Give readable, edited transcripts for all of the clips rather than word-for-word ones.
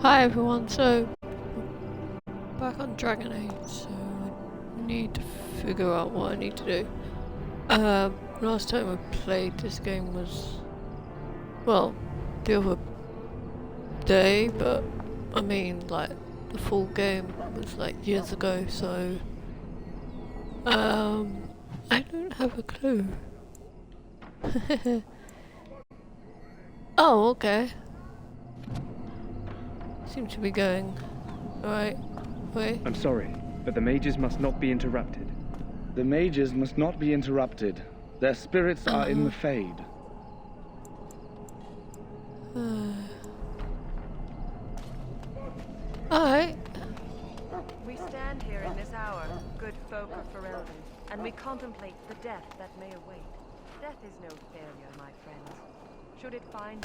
Hi everyone, so back on Dragon Age, so I need to figure out what I need to do. Last time I played this game was, well, the other day, but I mean like the full game was like years ago, so I don't have a clue. Oh, okay. Seem to be going. Alright, wait. I'm sorry, but the mages must not be interrupted. The mages must not be interrupted. Their spirits are in the Fade. Alright. We stand here in this hour, good folk of Ferelden, and we contemplate the death that may await. Death is no failure, my friends. Should it find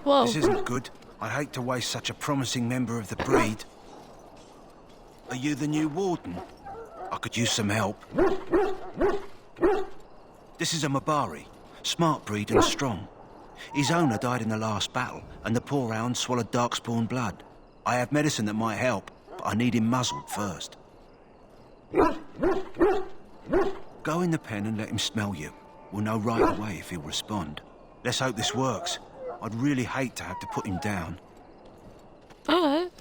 Whoa. This isn't good. I hate to waste such a promising member of the breed. Are you the new warden? I could use some help. This is a Mabari, smart breed and strong. His owner died in the last battle, and the poor hound swallowed darkspawn blood. I have medicine that might help, but I need him muzzled first. Go in the pen and let him smell you. We'll know right away if he'll respond. Let's hope this works. I'd really hate to have to put him down. Alright.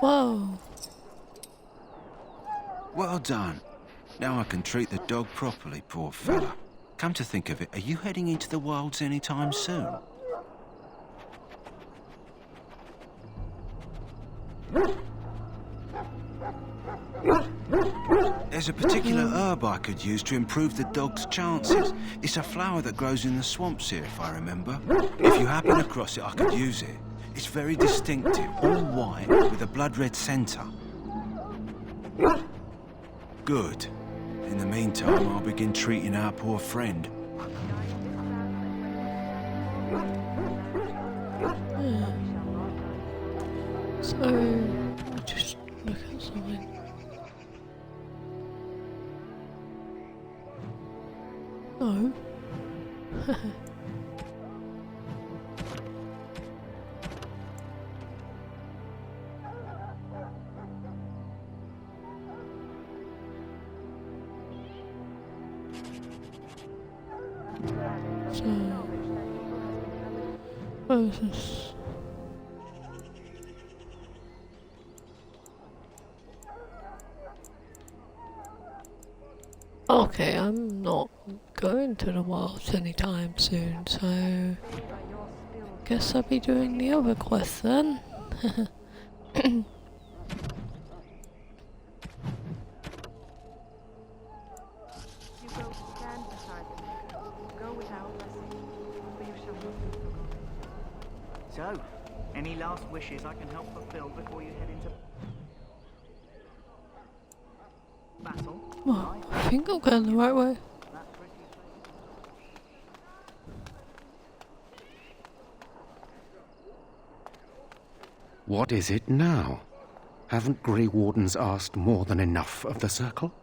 Whoa. Well done. Now I can treat the dog properly, poor fella. Come to think of it, are you heading into the wilds anytime soon? There's a particular herb I could use to improve the dog's chances. It's a flower that grows in the swamps here, if I remember. If you happen across it, I could use it. It's very distinctive, all white, with a blood-red centre. Good. In the meantime, I'll begin treating our poor friend. So, just look at something. No. So, what is this? Okay, I'm not going to the wilds anytime soon, so guess I'll be doing the other quest then. So, any last wishes I can help fulfill before you head into battle? Well, I think I'm going the right way. What is it now? Haven't Grey Wardens asked more than enough of the Circle?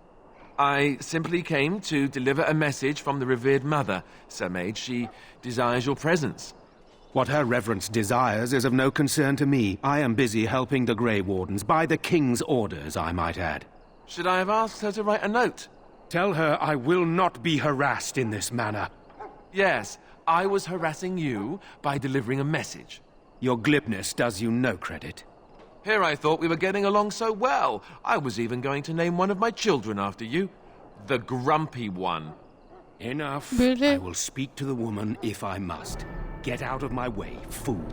I simply came to deliver a message from the revered mother, Sir Mage. She desires your presence. What her reverence desires is of no concern to me. I am busy helping the Grey Wardens, by the King's orders, I might add. Should I have asked her to write a note? Tell her I will not be harassed in this manner. Yes, I was harassing you by delivering a message. Your glibness does you no credit. Here I thought we were getting along so well. I was even going to name one of my children after you. The Grumpy One. Enough. Really? I will speak to the woman if I must. Get out of my way, fool.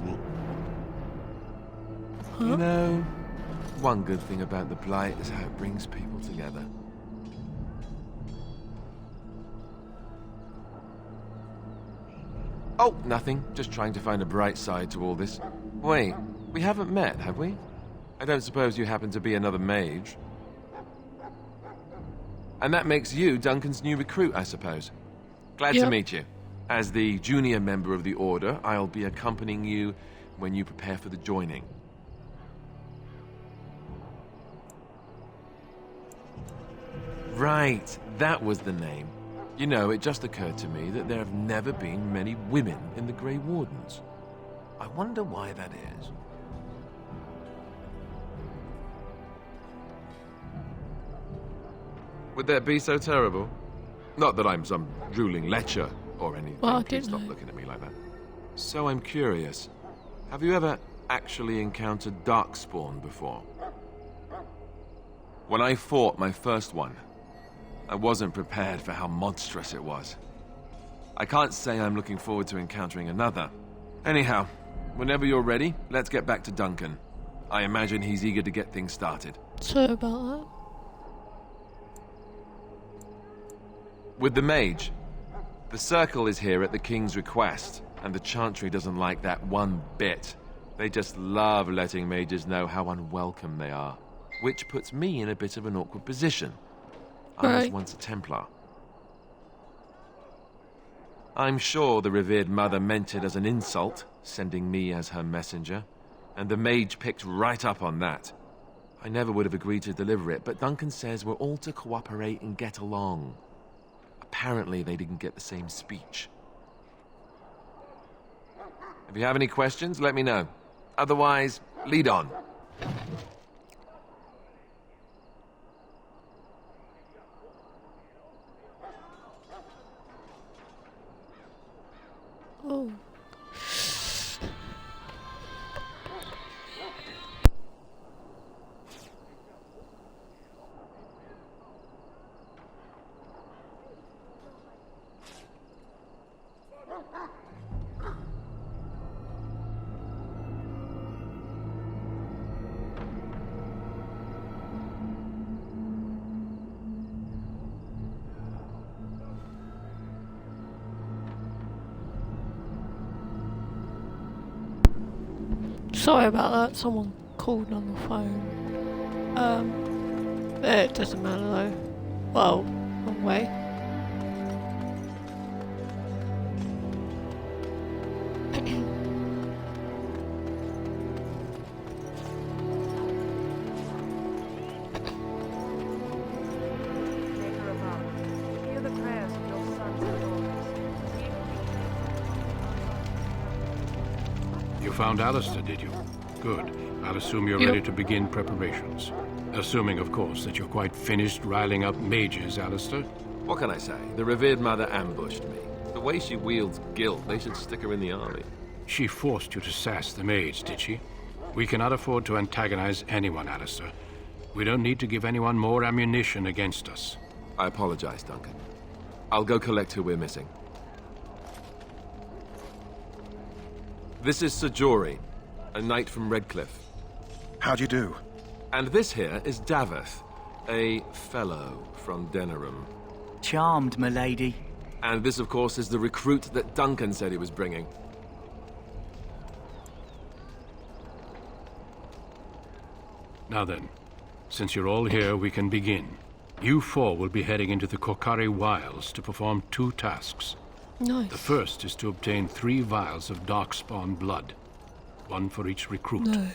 Huh? You know, one good thing about the Blight is how it brings people together. Oh, nothing. Just trying to find a bright side to all this. Wait, we haven't met, have we? I don't suppose you happen to be another mage. And that makes you Duncan's new recruit, I suppose. Glad to meet you. As the junior member of the Order, I'll be accompanying you when you prepare for the joining. Right, that was the name. You know, it just occurred to me that there have never been many women in the Grey Wardens. I wonder why that is. Would that be so terrible? Not that I'm some ruling lecher or anything. Well, I Please didn't stop know. looking at me like that. So I'm curious. Have you ever actually encountered Darkspawn before? When I fought my first one, I wasn't prepared for how monstrous it was. I can't say I'm looking forward to encountering another. Anyhow, whenever you're ready, let's get back to Duncan. I imagine he's eager to get things started. Sorry about that. With the mage, the circle is here at the king's request, and the chantry doesn't like that one bit. They just love letting mages know how unwelcome they are, which puts me in a bit of an awkward position. I was Right. once a Templar. I'm sure the revered mother meant it as an insult, sending me as her messenger, and the mage picked right up on that. I never would have agreed to deliver it, but Duncan says we're all to cooperate and get along. Apparently they didn't get the same speech. If you have any questions, let me know. Otherwise, lead on. Oh. Sorry about that, someone called on the phone. It doesn't matter though. Well, wrong way. Maker above, hear the prayers of your sons and daughters. You found Alistair, did you? Good. I'll assume you're Yep. ready to begin preparations. Assuming, of course, that you're quite finished riling up mages, Alistair. What can I say? The revered mother ambushed me. The way she wields guilt, they should stick her in the army. She forced you to sass the mage, did she? We cannot afford to antagonize anyone, Alistair. We don't need to give anyone more ammunition against us. I apologize, Duncan. I'll go collect who we're missing. This is Sir Jory, a knight from Redcliffe. How'd you do? And this here is Daveth, a fellow from Denerim. Charmed, milady. And this, of course, is the recruit that Duncan said he was bringing. Now then, since you're all here, we can begin. You four will be heading into the Korcari Wilds to perform 2 tasks. Nice. The first is to obtain 3 vials of Darkspawn blood, 1 for each recruit. No.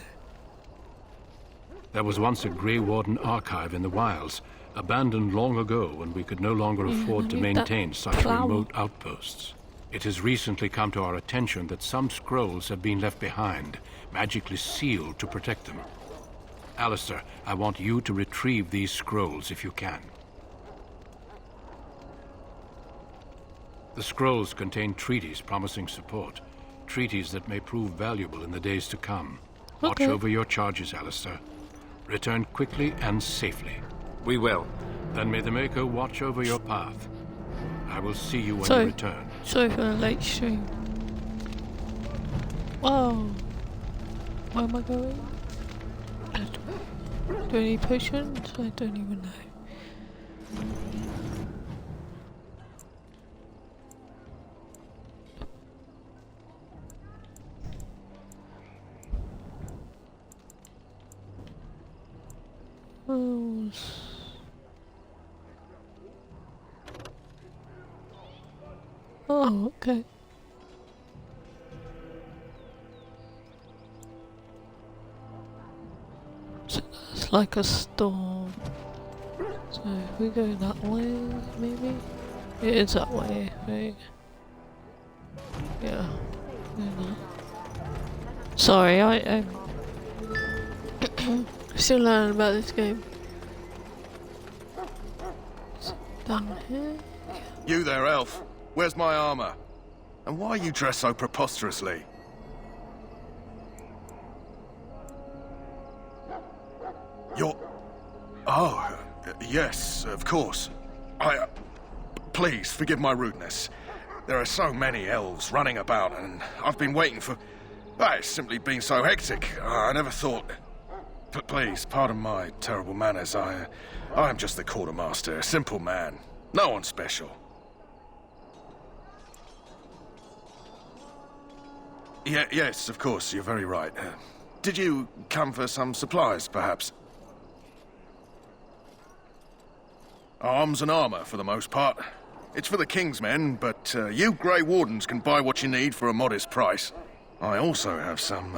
There was once a Grey Warden archive in the wilds, abandoned long ago when we could no longer afford to I need that maintain such flower. remote outposts. It has recently come to our attention that some scrolls have been left behind, magically sealed to protect them. Alistair, I want you to retrieve these scrolls if you can. The scrolls contain treaties promising support, treaties that may prove valuable in the days to come. Watch Okay. over your charges, Alistair. Return quickly and safely. We will. Then may the Maker watch over your path. I will see you when So- you return. Sorry for the late stream. Whoa. Where am I going? Do I need potions? I don't even know. Oh, okay. So that's like a storm. So if we go that way, maybe? It is that way, right? Yeah. Sorry, I'm still learning about this game. Is it down here? You there, elf. Where's my armor? And why are you dressed so preposterously? You're... Oh, yes, of course. Please, forgive my rudeness. There are so many elves running about, and I've been waiting for... It's simply been so hectic. I never thought... But please, pardon my terrible manners. I am just the quartermaster, a simple man. No one special. Yes, of course, you're very right. Did you come for some supplies, perhaps? Arms and armor, for the most part. It's for the King's men, but you Grey Wardens can buy what you need for a modest price. I also have some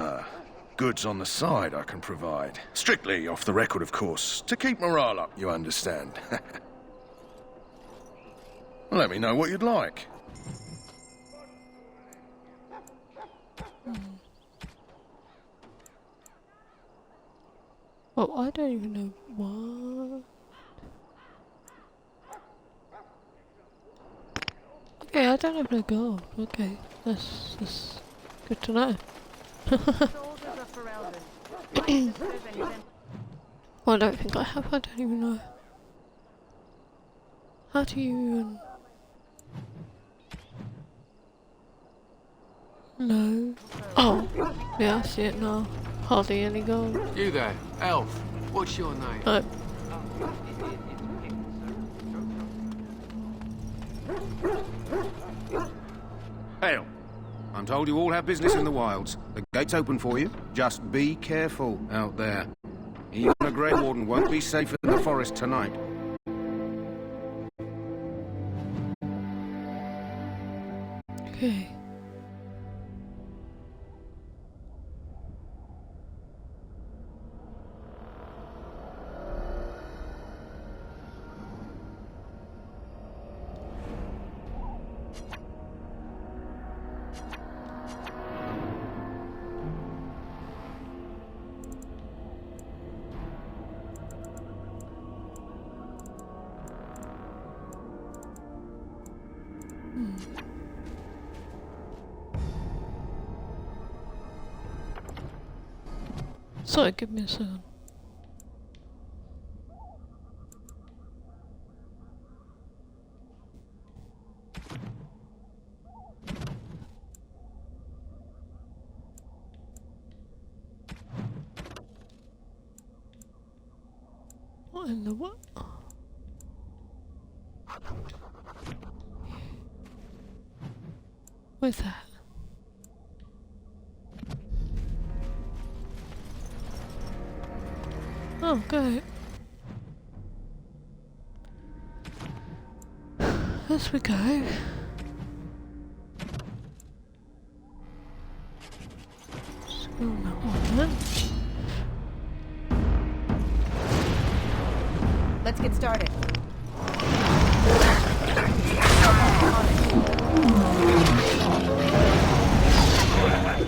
goods on the side I can provide. Strictly off the record, of course. To keep morale up, you understand. Let me know what you'd like. Oh, I don't even know what. Okay, I don't have no gold. Okay, that's good to know. Soldiers of Ferelden. Well, I don't think I have. I don't even know. How do you No. Oh, yeah, I see it now. Hardly any gold. You there, elf. What's your name? Hail. I'm told you all have business in the wilds. The gate's open for you. Just be careful out there. Even a Grey Warden won't be safe in the forest tonight. Okay. Sorry, give me a second. What in the what? Where's that? Oh, go. As we go. Just go on that one then. Let's get started.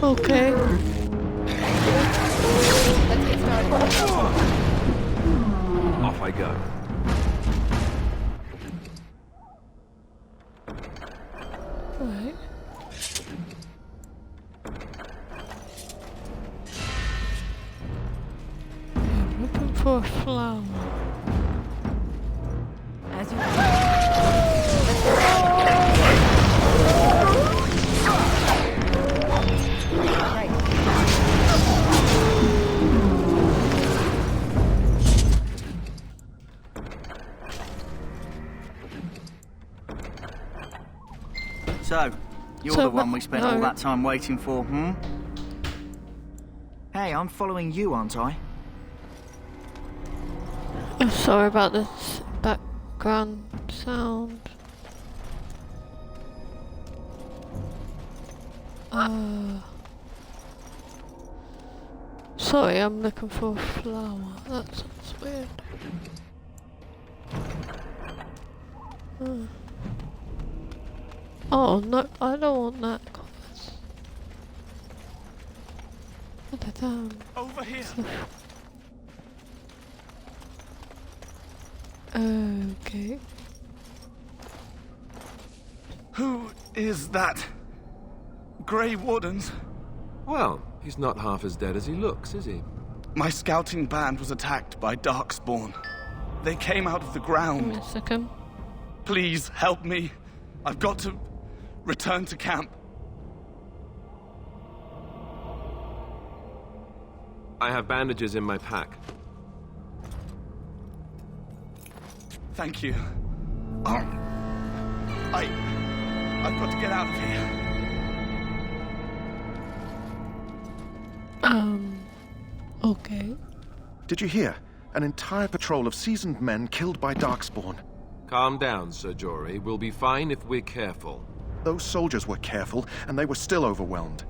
Okay. Let's get started. Off I go. Right. I'm looking for a flower. As you So, you're the one we spent all that time waiting for, hmm? Hey, I'm following you, aren't I? I'm sorry about this background sound. Sorry, I'm looking for a flower. That sounds weird. Oh no, I don't want that compass. What the damn? Over here. Okay. Who is that? Grey Wardens? Well, he's not half as dead as he looks, is he? My scouting band was attacked by Darkspawn. They came out of the ground. Wait a second. Please help me. I've got to return to camp. I have bandages in my pack. Thank you. I've got to get out of here. Okay. Did you hear? An entire patrol of seasoned men killed by Darkspawn. Calm down, Sir Jory. We'll be fine if we're careful. Those soldiers were careful, and they were still overwhelmed.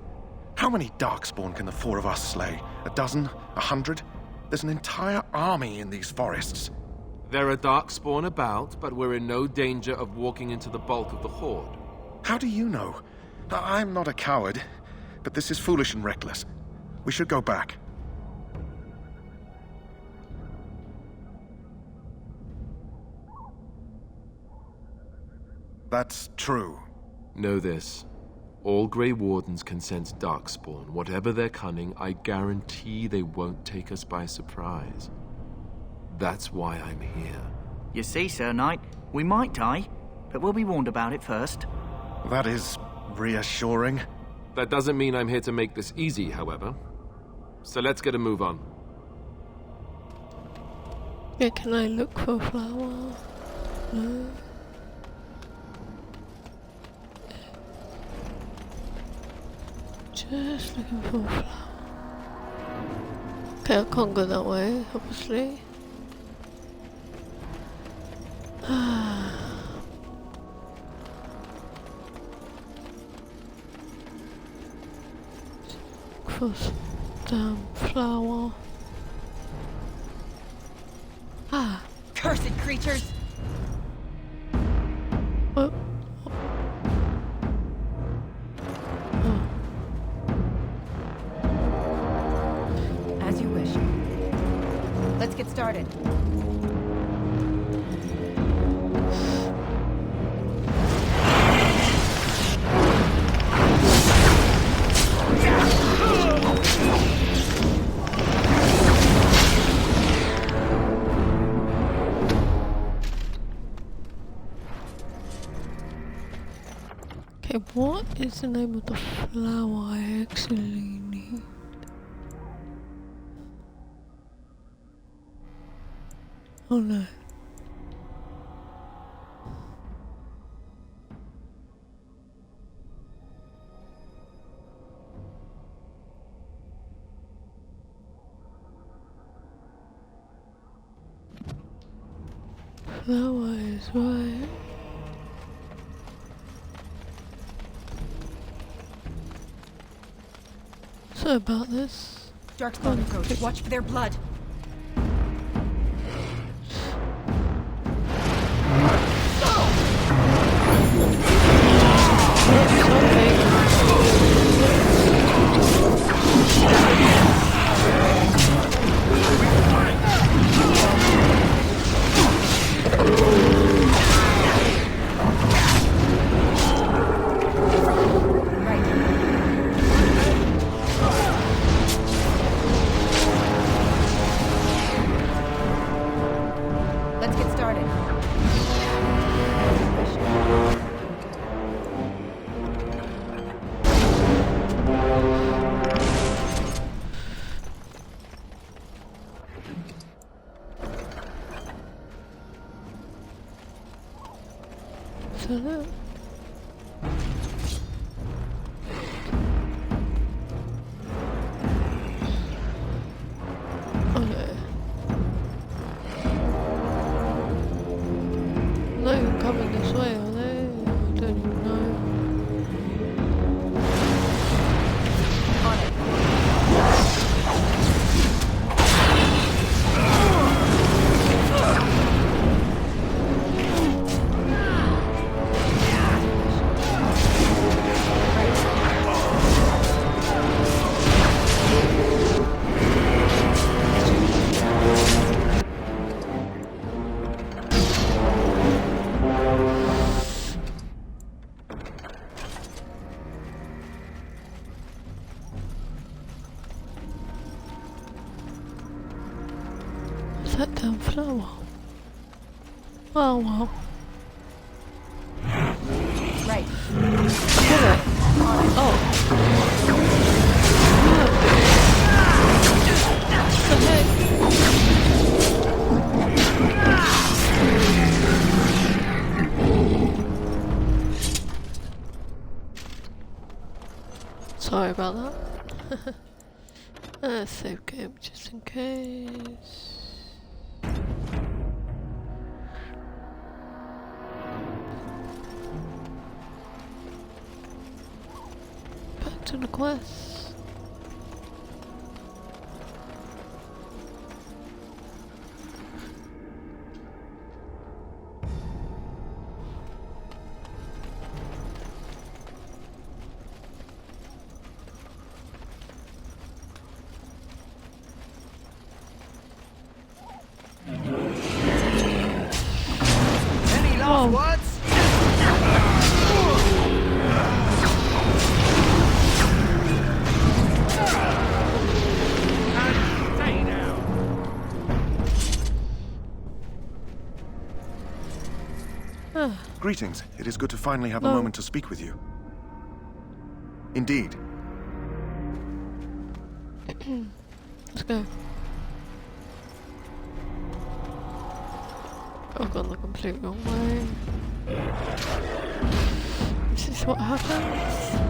How many Darkspawn can the four of us slay? A dozen? 100? There's an entire army in these forests. There are Darkspawn about, but we're in no danger of walking into the bulk of the Horde. How do you know? I'm not a coward, but this is foolish and reckless. We should go back. That's true. Know this. All Grey Wardens can sense Darkspawn. Whatever their cunning, I guarantee they won't take us by surprise. That's why I'm here. You see, Sir Knight, we might die, but we'll be warned about it first. That is reassuring. That doesn't mean I'm here to make this easy, however. So let's get a move on. Yeah, can I look for a flower? No. Just looking for a flower. Okay, I can't go that way, obviously. For some damn flower. Cursed creatures! Oh. As you wish. Let's get started. Okay, what is the name of the flower I actually need? Oh no. Flower is right. So about this. Darkspawn approach. Watch for their blood. Let's get started. So that. Okay. Not even coming this way, are they? I don't even know. On it. Set down flower. Oh well. Right. Kill it. Oh. What the heck? Sorry about that. Save game just in case. Back to the quest. Any last words? Greetings. It is good to finally have a Oh. moment to speak with you. Indeed. Let's go. I've gone the complete wrong way. This is what happens.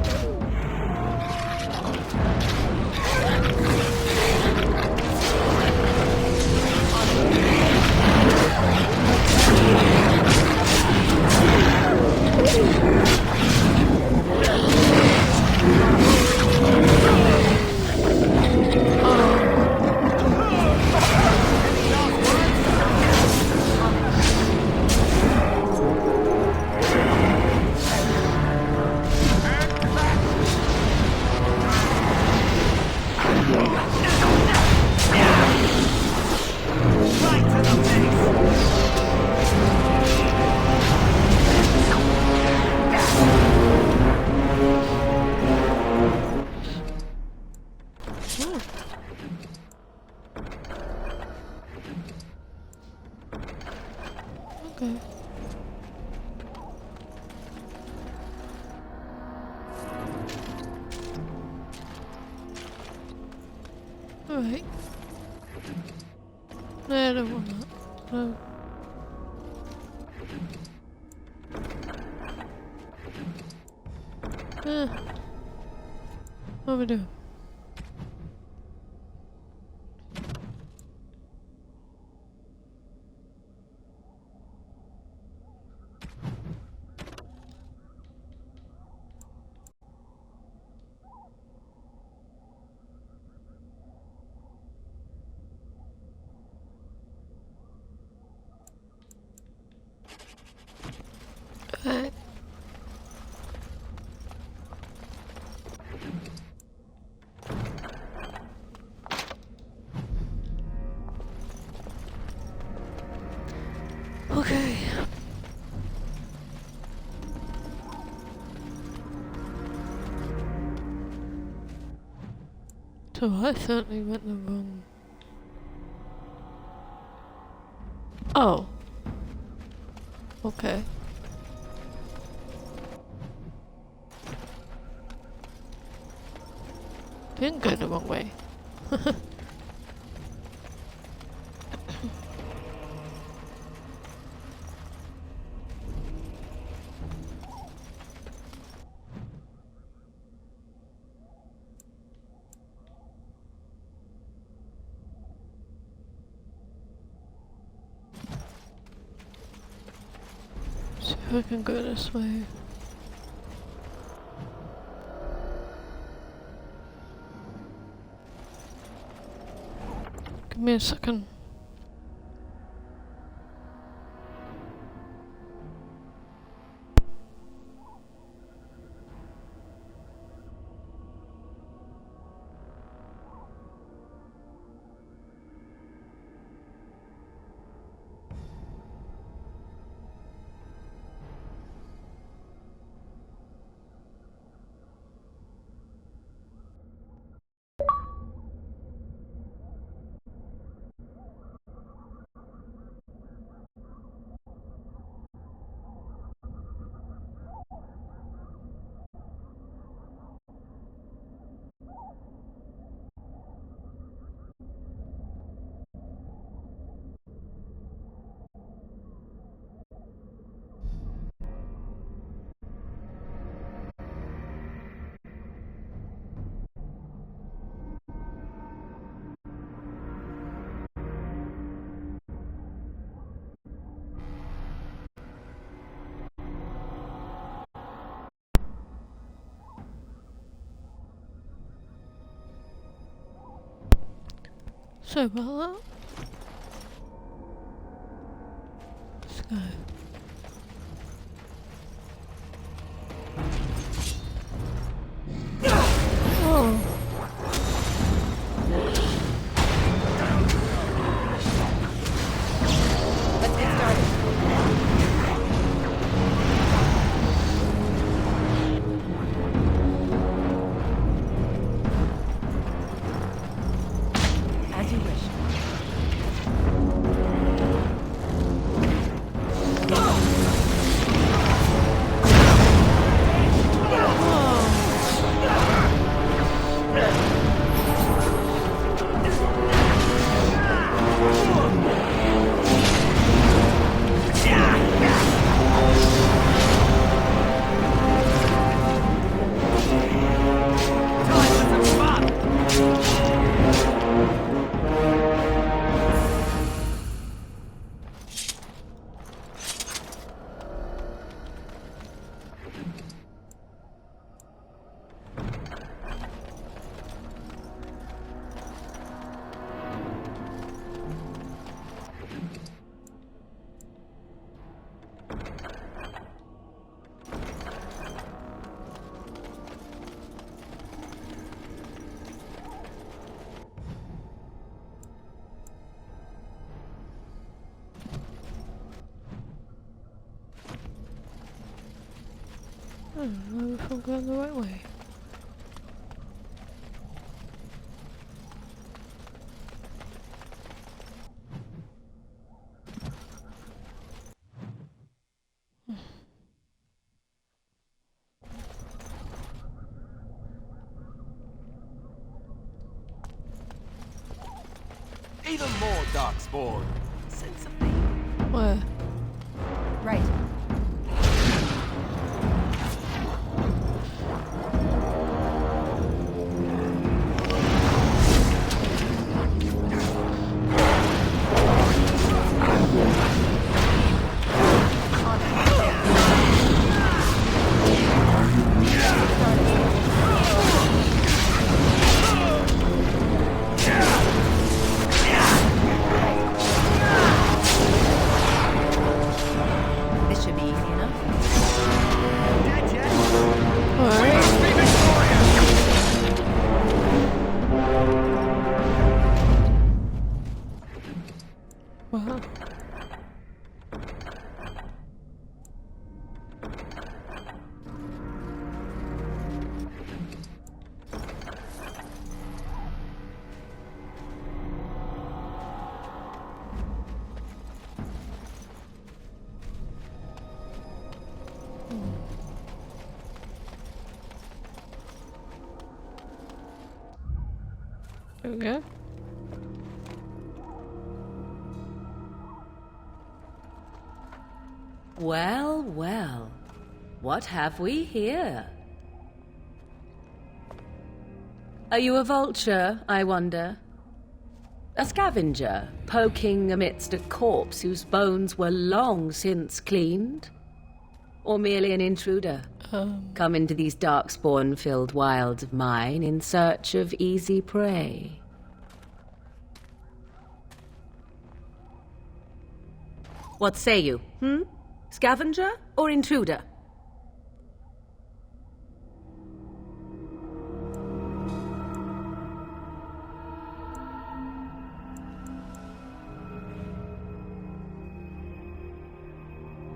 Okay. Alright. No, I don't want that. No. What are we doing? Alright. Okay. So I certainly went the wrong. Oh. Okay. Didn't go the wrong way. See if I can go this way. Give me a second. Sorry about that. Let's go. Oh. Let's get started. As you wish. I don't know if I'm going the right way. Even more darkspawn. Sensibly. Where? Right. This should be easy enough. Wow. There we go. Well, well. What have we here? Are you a vulture, I wonder? A scavenger, poking amidst a corpse whose bones were long since cleaned? Or merely an intruder, come into these darkspawn-filled wilds of mine in search of easy prey? What say you, Scavenger or intruder?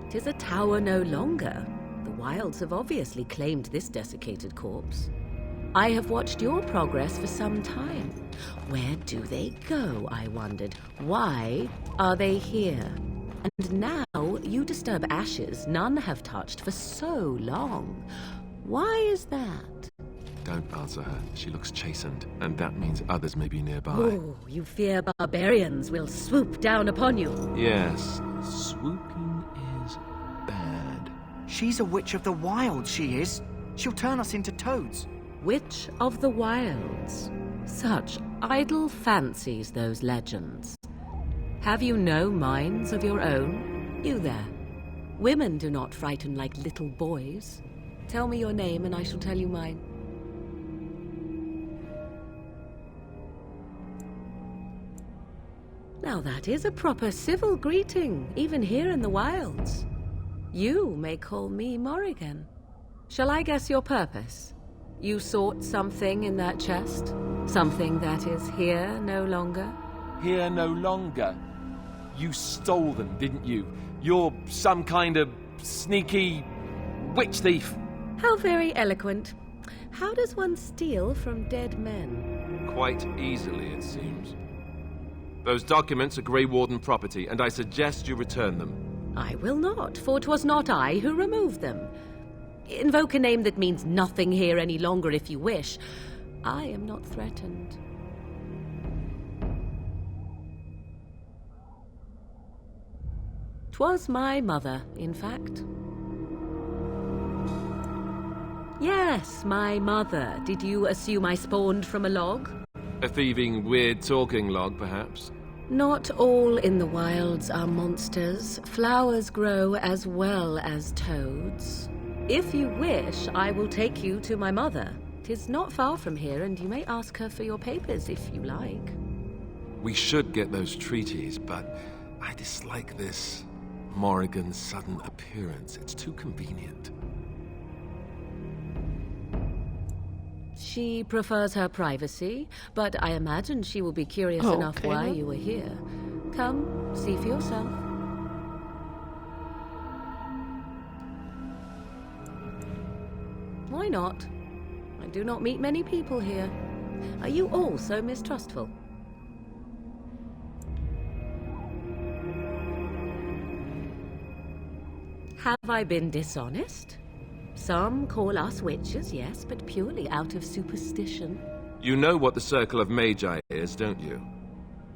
Tis a tower no longer. The wilds have obviously claimed this desiccated corpse. I have watched your progress for some time. Where do they go, I wondered? Why are they here? And now you disturb ashes none have touched for so long. Why is that? Don't answer her. She looks chastened, and that means others may be nearby. Oh, you fear barbarians will swoop down upon you. Yes, swooping is bad. She's a witch of the wild, she is. She'll turn us into toads. Witch of the wilds. Such idle fancies, those legends. Have you no minds of your own? You there. Women do not frighten like little boys. Tell me your name and I shall tell you mine. Now that is a proper civil greeting, even here in the wilds. You may call me Morrigan. Shall I guess your purpose? You sought something in that chest? Something that is here no longer? Here no longer? You stole them, didn't you? You're some kind of sneaky witch thief. How very eloquent. How does one steal from dead men? Quite easily, it seems. Those documents are Grey Warden property, and I suggest you return them. I will not, for 'twas not I who removed them. Invoke a name that means nothing here any longer if you wish. I am not threatened. 'Twas my mother, in fact. Yes, my mother. Did you assume I spawned from a log? A thieving, weird-talking log, perhaps? Not all in the wilds are monsters. Flowers grow as well as toads. If you wish, I will take you to my mother. 'Tis not far from here, and you may ask her for your papers if you like. We should get those treaties, but I dislike this Morrigan's sudden appearance. It's too convenient. She prefers her privacy, but I imagine she will be curious enough Okay, why then. you were here. Come, see for yourself. Why not? I do not meet many people here. Are you all so mistrustful? Have I been dishonest? Some call us witches, yes, but purely out of superstition. You know what the Circle of Magi is, don't you?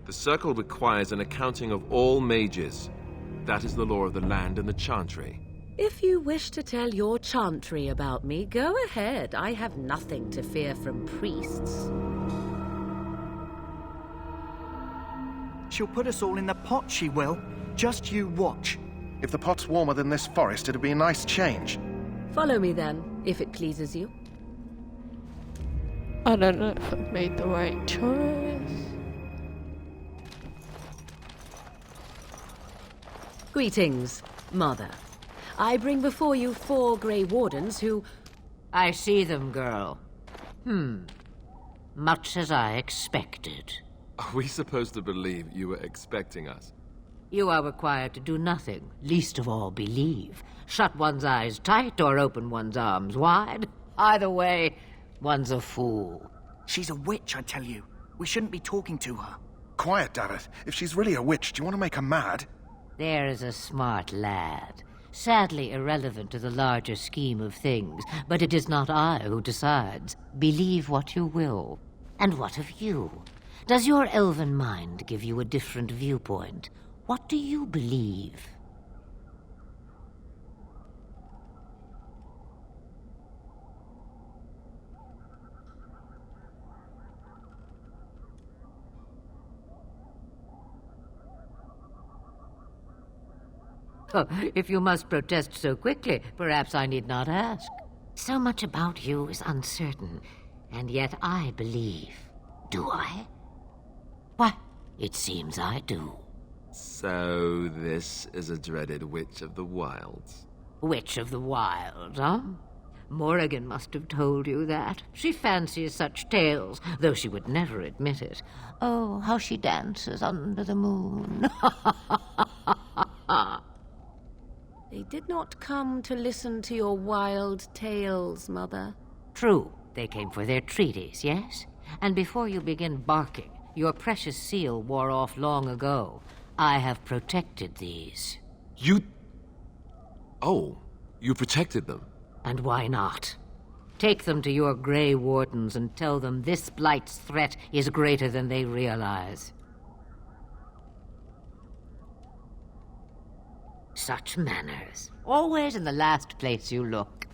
The Circle requires an accounting of all mages. That is the law of the land and the Chantry. If you wish to tell your chantry about me, go ahead. I have nothing to fear from priests. She'll put us all in the pot, she will. Just you watch. If the pot's warmer than this forest, it'd be a nice change. Follow me then, if it pleases you. I don't know if I've made the right choice. Greetings, Mother. I bring before you 4 Grey Wardens who... I see them, girl. Much as I expected. Are we supposed to believe you were expecting us? You are required to do nothing, least of all believe. Shut one's eyes tight or open one's arms wide. Either way, one's a fool. She's a witch, I tell you. We shouldn't be talking to her. Quiet, Dareth. If she's really a witch, do you want to make her mad? There is a smart lad. Sadly irrelevant to the larger scheme of things, but it is not I who decides. Believe what you will. And what of you? Does your elven mind give you a different viewpoint? What do you believe? Oh, if you must protest so quickly, perhaps I need not ask. So much about you is uncertain, and yet I believe. Do I? Why, it seems I do. So this is a dreaded Witch of the Wilds. Witch of the Wilds, huh? Morrigan must have told you that. She fancies such tales, though she would never admit it. Oh, how she dances under the moon. They did not come to listen to your wild tales, Mother. True, they came for their treaties, yes? And before you begin barking, your precious seal wore off long ago. I have protected these. You... Oh, you protected them? And why not? Take them to your Grey Wardens and tell them this blight's threat is greater than they realize. Such manners. Always in the last place you look.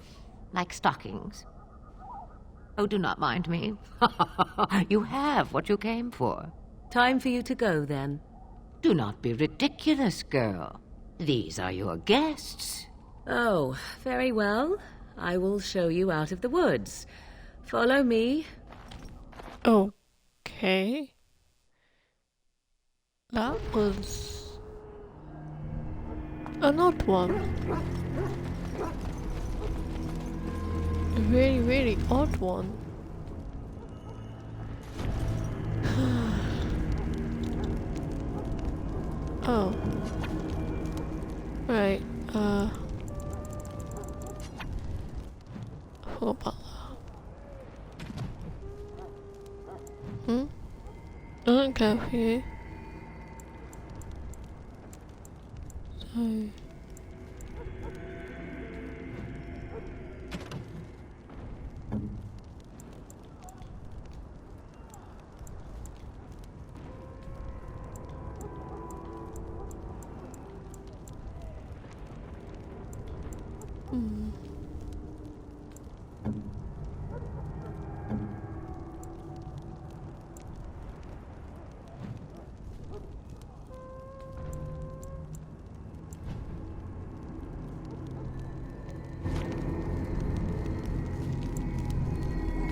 Like stockings. Oh, do not mind me. You have what you came for. Time for you to go, then. Do not be ridiculous, girl. These are your guests. Oh, very well. I will show you out of the woods. Follow me. Okay. That was an odd one. A really, really odd one. Oh. Right, I forgot about that. I don't care for you. So...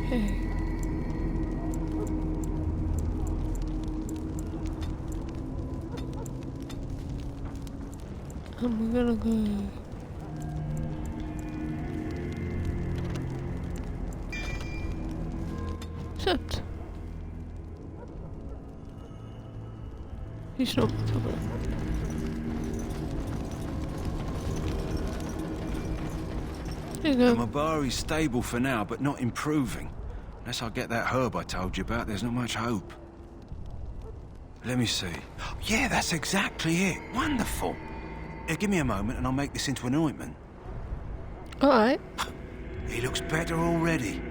Okay. I'm gonna go. Except he's not covered. There you go. The Mabari's stable for now, but not improving. Unless I get that herb I told you about, there's not much hope. Let me see. Yeah, that's exactly it. Wonderful. Yeah, give me a moment and I'll make this into an ointment. Alright. He looks better already.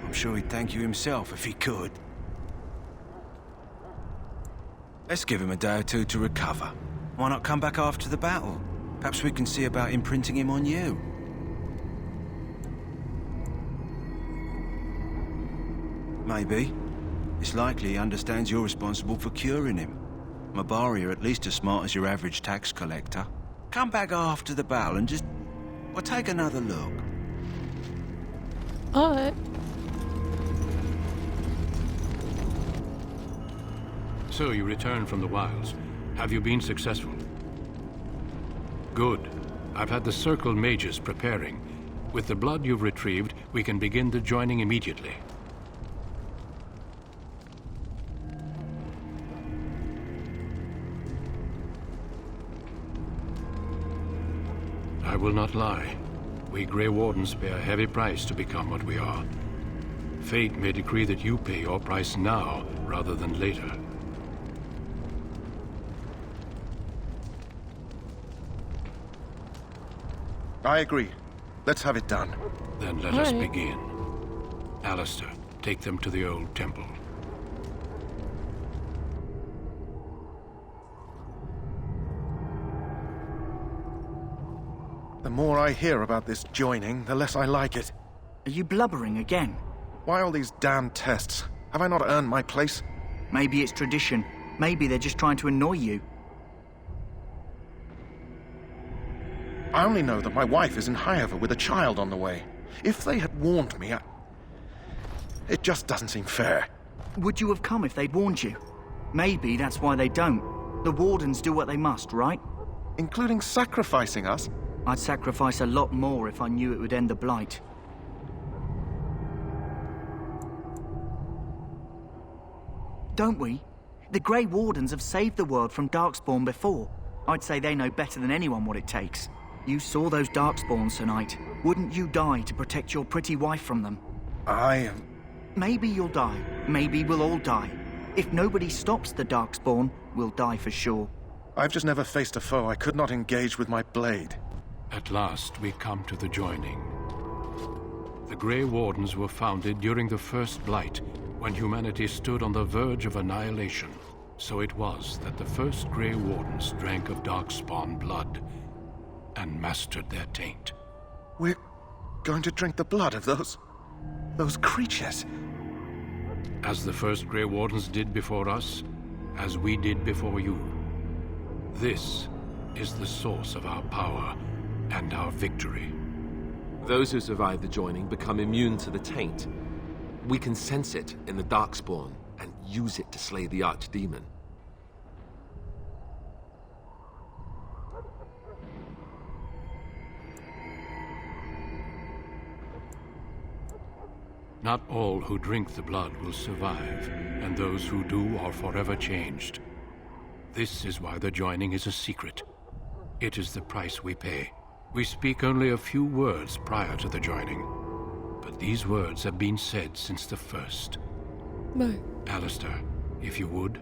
I'm sure he'd thank you himself if he could. Let's give him a day or two to recover. Why not come back after the battle? Perhaps we can see about imprinting him on you. Maybe. It's likely he understands you're responsible for curing him. Mabari are at least as smart as your average tax collector. Come back after the battle and just... well, take another look. Alright. So you returned from the wilds. Have you been successful? Good. I've had the Circle mages preparing. With the blood you've retrieved, we can begin the joining immediately. I will not lie. We Grey Wardens pay a heavy price to become what we are. Fate may decree that you pay your price now, rather than later. I agree. Let's have it done. Then let us begin. Alistair, take them to the old temple. The more I hear about this joining, the less I like it. Are you blubbering again? Why all these damn tests? Have I not earned my place? Maybe it's tradition. Maybe they're just trying to annoy you. I only know that my wife is in Highover with a child on the way. If they had warned me, it just doesn't seem fair. Would you have come if they'd warned you? Maybe that's why they don't. The Wardens do what they must, right? Including sacrificing us? I'd sacrifice a lot more if I knew it would end the Blight. Don't we? The Grey Wardens have saved the world from Darkspawn before. I'd say they know better than anyone what it takes. You saw those Darkspawns tonight. Wouldn't you die to protect your pretty wife from them? Maybe you'll die. Maybe we'll all die. If nobody stops the Darkspawn, we'll die for sure. I've just never faced a foe I could not engage with my blade. At last, we come to the joining. The Grey Wardens were founded during the First Blight, when humanity stood on the verge of annihilation. So it was that the first Grey Wardens drank of Darkspawn blood and mastered their taint. We're going to drink the blood of those creatures. As the first Grey Wardens did before us, as we did before you. This is the source of our power and our victory. Those who survive the joining become immune to the taint. We can sense it in the Darkspawn and use it to slay the Archdemon. Not all who drink the blood will survive, and those who do are forever changed. This is why the joining is a secret. It is the price we pay. We speak only a few words prior to the joining, but these words have been said since the first. No. Alistair, if you would.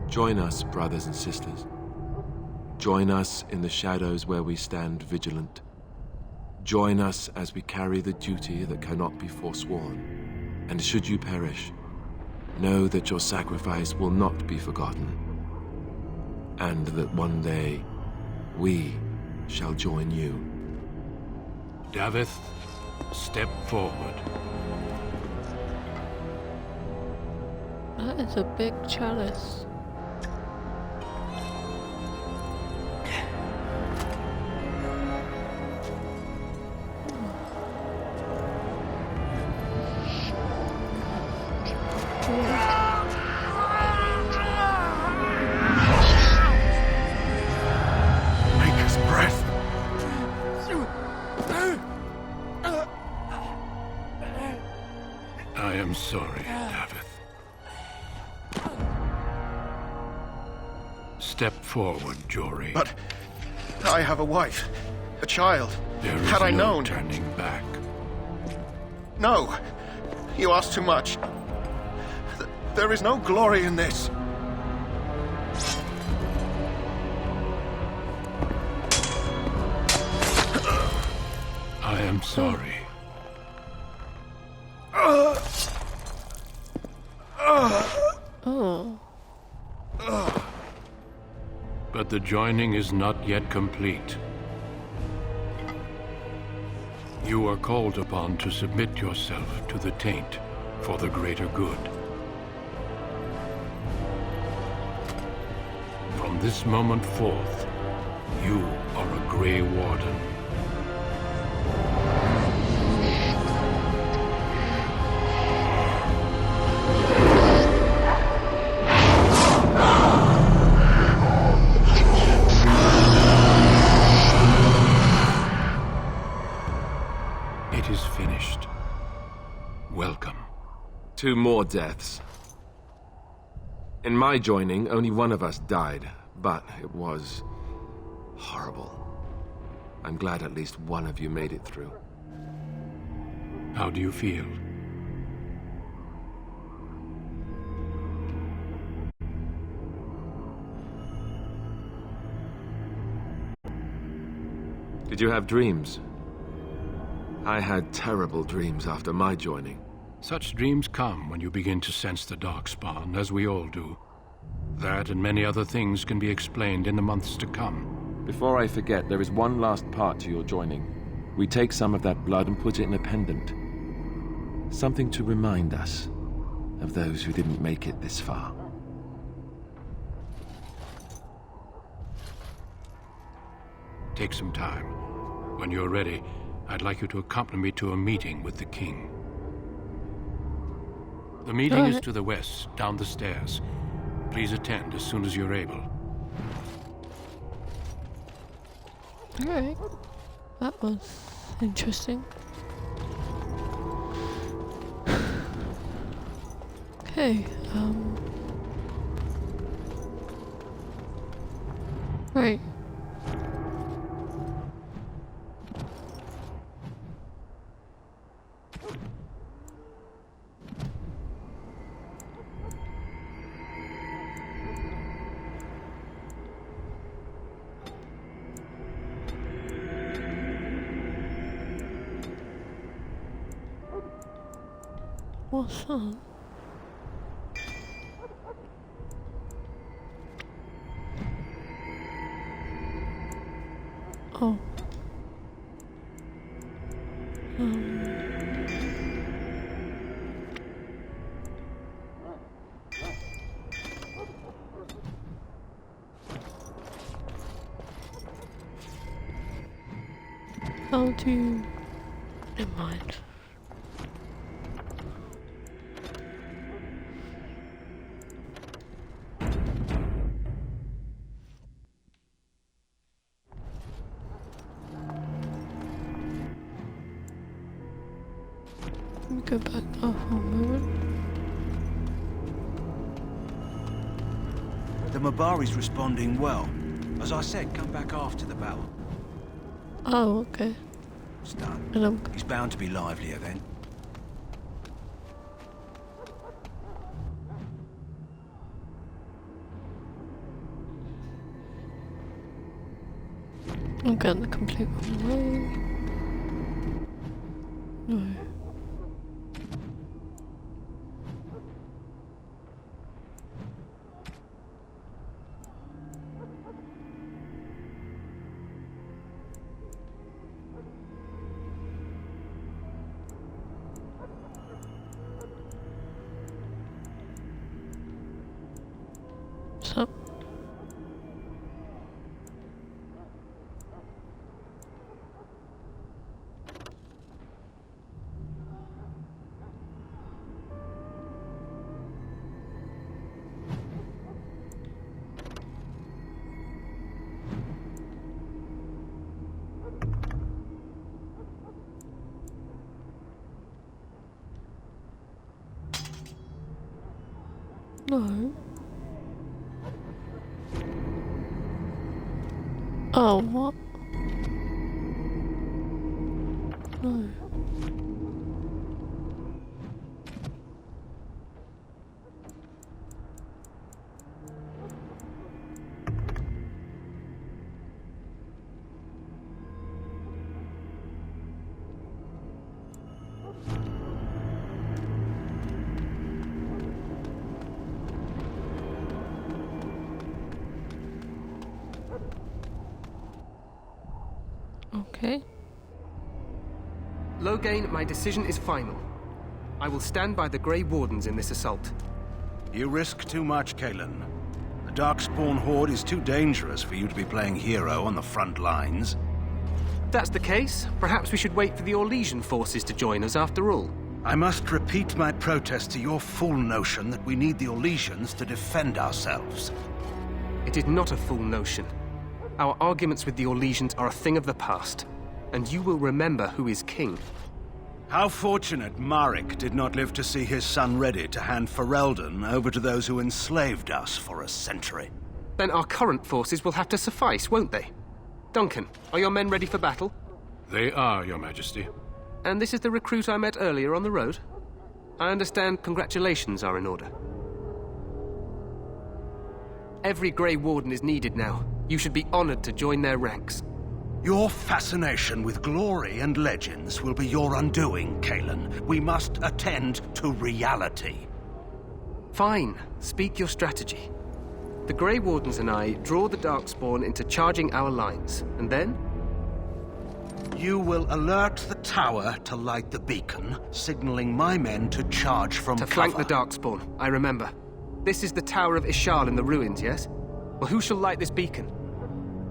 Join us, brothers and sisters. Join us in the shadows where we stand vigilant. Join us as we carry the duty that cannot be forsworn. And should you perish, know that your sacrifice will not be forgotten. And that one day, we shall join you. Davith, step forward. That is a big chalice. Maker's breath. I am sorry, Davith. Step forward, Jory. But I have a wife, a child. There is Had I no known... turning back. No. You ask too much. There is no glory in this. I am sorry. Oh. But the joining is not yet complete. You are called upon to submit yourself to the taint for the greater good. From this moment forth, you are a Grey Warden. It is finished. Welcome. 2 more deaths. In my joining, only one of us died, but it was horrible. I'm glad at least one of you made it through. How do you feel? Did you have dreams? I had terrible dreams after my joining. Such dreams come when you begin to sense the darkspawn, as we all do. That and many other things can be explained in the months to come. Before I forget, there is one last part to your joining. We take some of that blood and put it in a pendant. Something to remind us of those who didn't make it this far. Take some time. When you're ready, I'd like you to accompany me to a meeting with the king. The meeting is to the west, down the stairs. Please attend as soon as you're able. Alright. That was interesting. Okay, right. What's that? Oh. How to... Never mind. go back. Oh, one moment. The Mabari's responding well. As I said, come back after the battle. Oh, okay. It's done. And He's bound to be livelier then. I'm going the complete wrong way. No. So. No. Oh, what? No. Okay. Loghain, my decision is final. I will stand by the Grey Wardens in this assault. You risk too much, Kalen. The Darkspawn Horde is too dangerous for you to be playing hero on the front lines. If that's the case, perhaps we should wait for the Orlesian forces to join us after all. I must repeat my protest to your fool notion that we need the Orlesians to defend ourselves. It is not a fool notion. Our arguments with the Orlesians are a thing of the past, and you will remember who is king. How fortunate Marek did not live to see his son ready to hand Ferelden over to those who enslaved us for a century. Then our current forces will have to suffice, won't they? Duncan, are your men ready for battle? They are, Your Majesty. And this is the recruit I met earlier on the road? I understand congratulations are in order. Every Grey Warden is needed now. You should be honored to join their ranks. Your fascination with glory and legends will be your undoing, Kalen. We must attend to reality. Fine. Speak your strategy. The Grey Wardens and I draw the Darkspawn into charging our lines, and then? You will alert the tower to light the beacon, signaling my men to charge from cover. To flank the Darkspawn, I remember. This is the Tower of Ishal in the ruins, yes? Well, who shall light this beacon?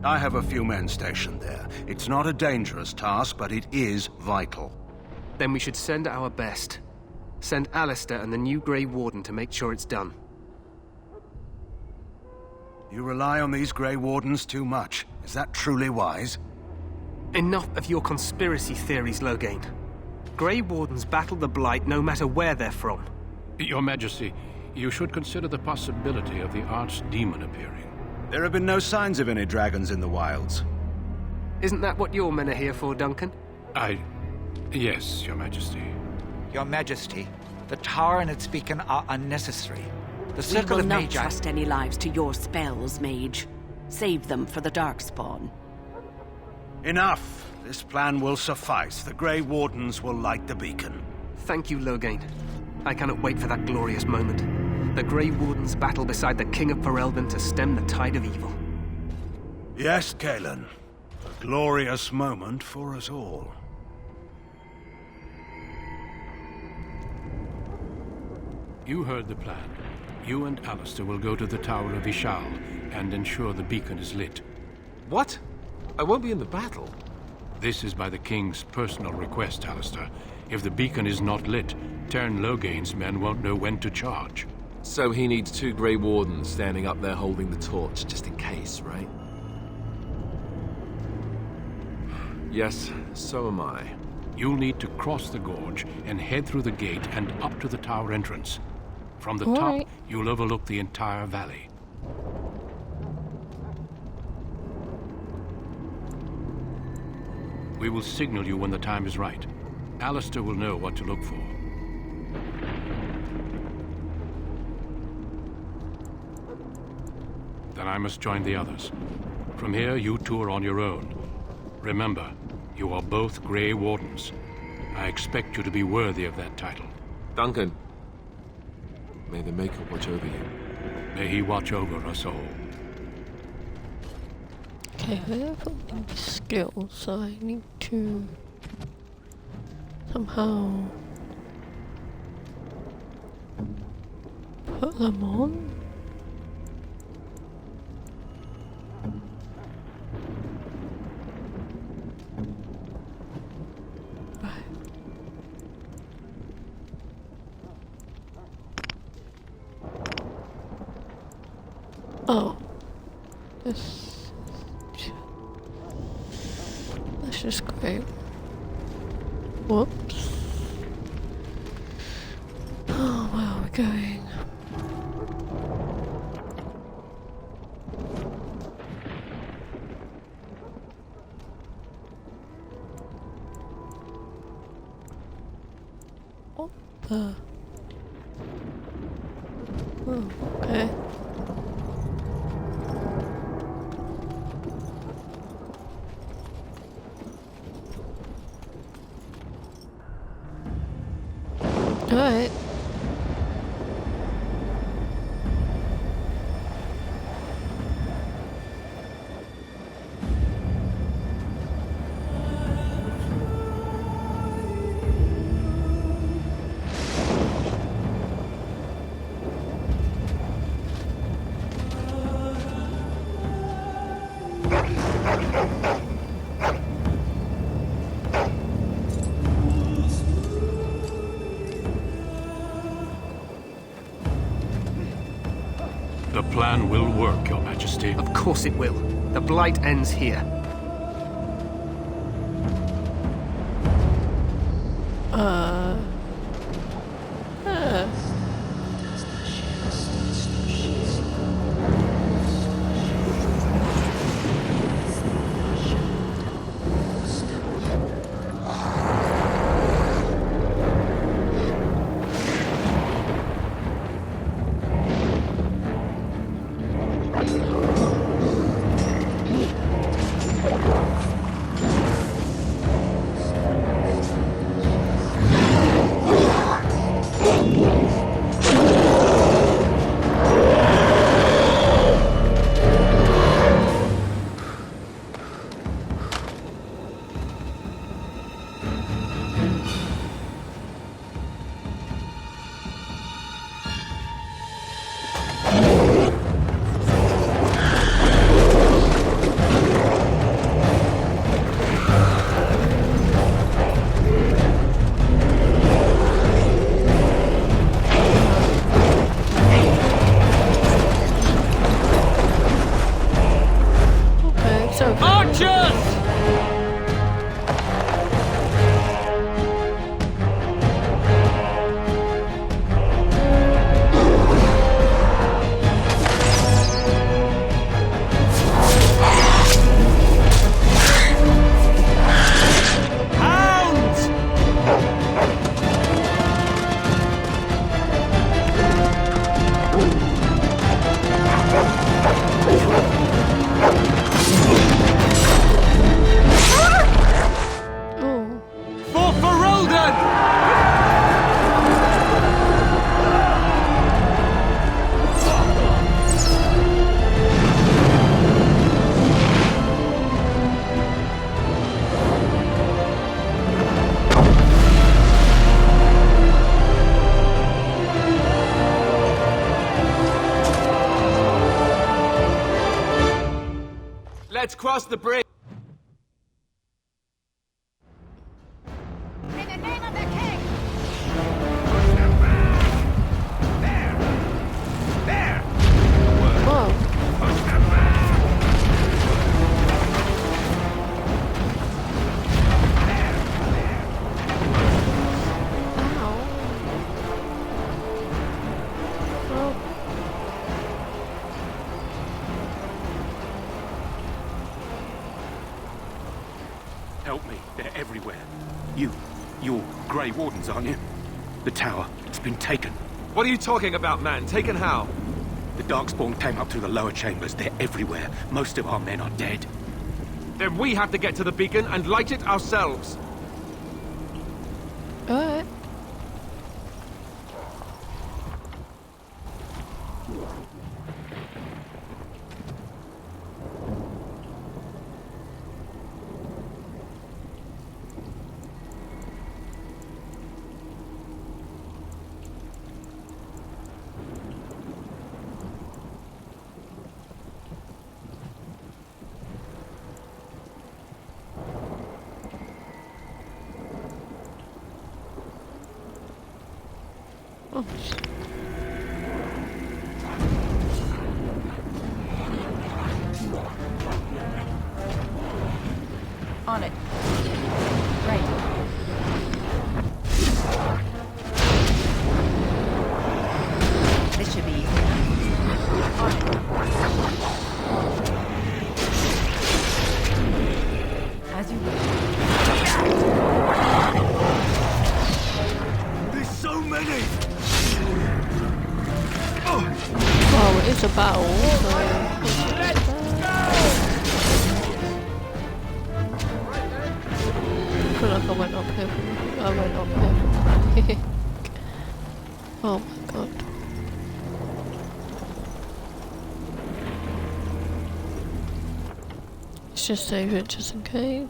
I have a few men stationed there. It's not a dangerous task, but it is vital. Then we should send our best. Send Alistair and the new Grey Warden to make sure it's done. You rely on these Grey Wardens too much. Is that truly wise? Enough of your conspiracy theories, Loghain. Grey Wardens battle the Blight no matter where they're from. Your Majesty, you should consider the possibility of the Archdemon appearing. There have been no signs of any dragons in the wilds. Isn't that what your men are here for, Duncan? Yes, Your Majesty. Your Majesty, the tower and its beacon are unnecessary. The We circle will of not Magi... trust any lives to your spells, mage. Save them for the Darkspawn. Enough! This plan will suffice. The Grey Wardens will light the beacon. Thank you, Loghain. I cannot wait for that glorious moment. The Grey Wardens battle beside the King of Ferelden to stem the tide of evil. Yes, Kalen. A glorious moment for us all. You heard the plan. You and Alistair will go to the Tower of Ishal and ensure the beacon is lit. What? I won't be in the battle. This is by the King's personal request, Alistair. If the beacon is not lit, Tern Loghain's men won't know when to charge. So he needs 2 Grey Wardens standing up there holding the torch, just in case, right? Yes, so am I. You'll need to cross the gorge and head through the gate and up to the tower entrance. From the All top, right. you'll overlook the entire valley. We will signal you when the time is right. Alistair will know what to look for. Then I must join the others. From here, you two are on your own. Remember, you are both Grey Wardens. I expect you to be worthy of that title. Duncan, may the Maker watch over you. May he watch over us all. Okay, I have any skills, so I need to somehow put them on. Oh, that's just great. Whoops. Oh, where are we going? What the? Oh, okay. Alright. The plan will work, Your Majesty. Of course it will. The Blight ends here. Let's cross the bridge. In the name of the king! There! Whoa. everywhere. You're Grey Wardens, aren't you? The tower, it's been taken. What are you talking about, man? Taken how? The Darkspawn came up through the lower chambers. They're everywhere. Most of our men are dead. Then we have to get to the beacon and light it ourselves. Alright. Oh, on it. Right. This should be easy enough. On it. As you wish. There's so many! Oh, it is a battle. I feel like I went up here. I went up here. Oh my god. Let's just save it just in case.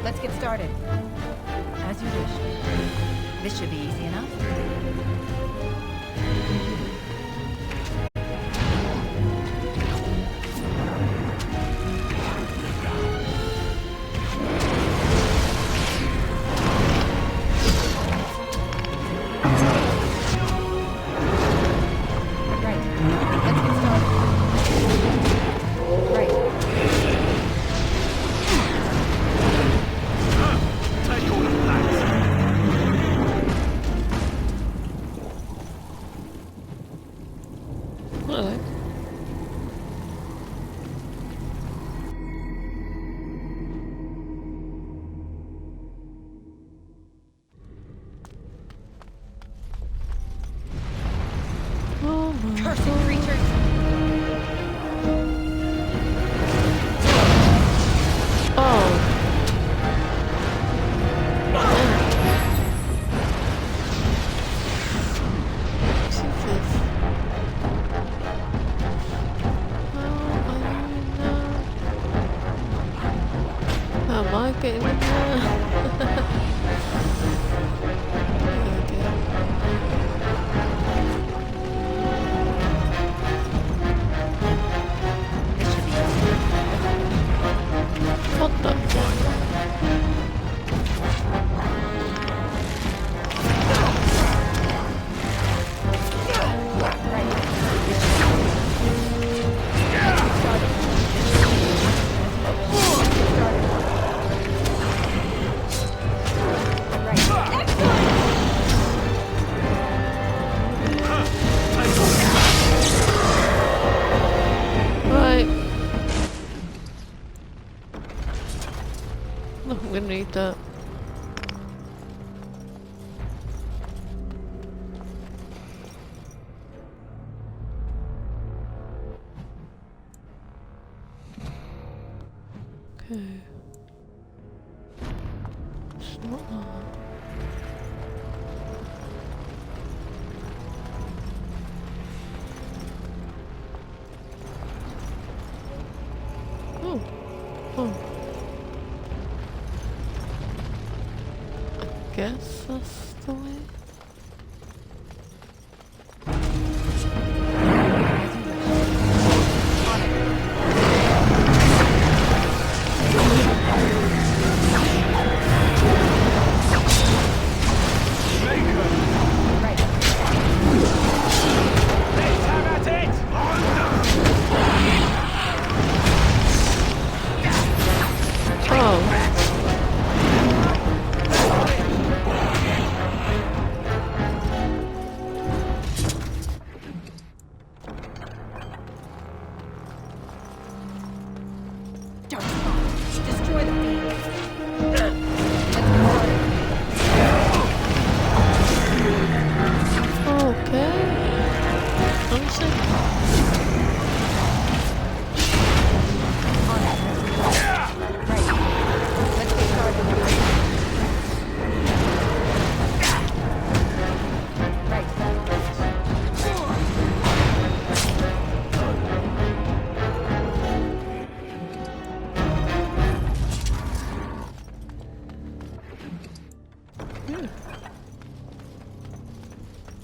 Let's get started. As you wish. This should be easy enough. Cursing creatures! Oh. How am I getting in there? What the fuck? I'm gonna need that. Okay. It's not that. Oh. guess that's the way.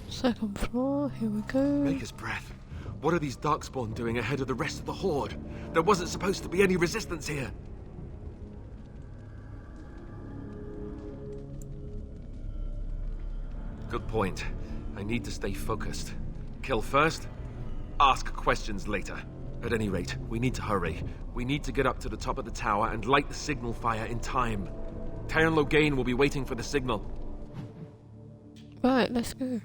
Second floor, here we go. Maker's breath. What are these Darkspawn doing ahead of the rest of the Horde? There wasn't supposed to be any resistance here. Good point. I need to stay focused. Kill first, ask questions later. At any rate, we need to hurry. We need to get up to the top of the tower and light the signal fire in time. Taron Logain will be waiting for the signal. Right, let's go.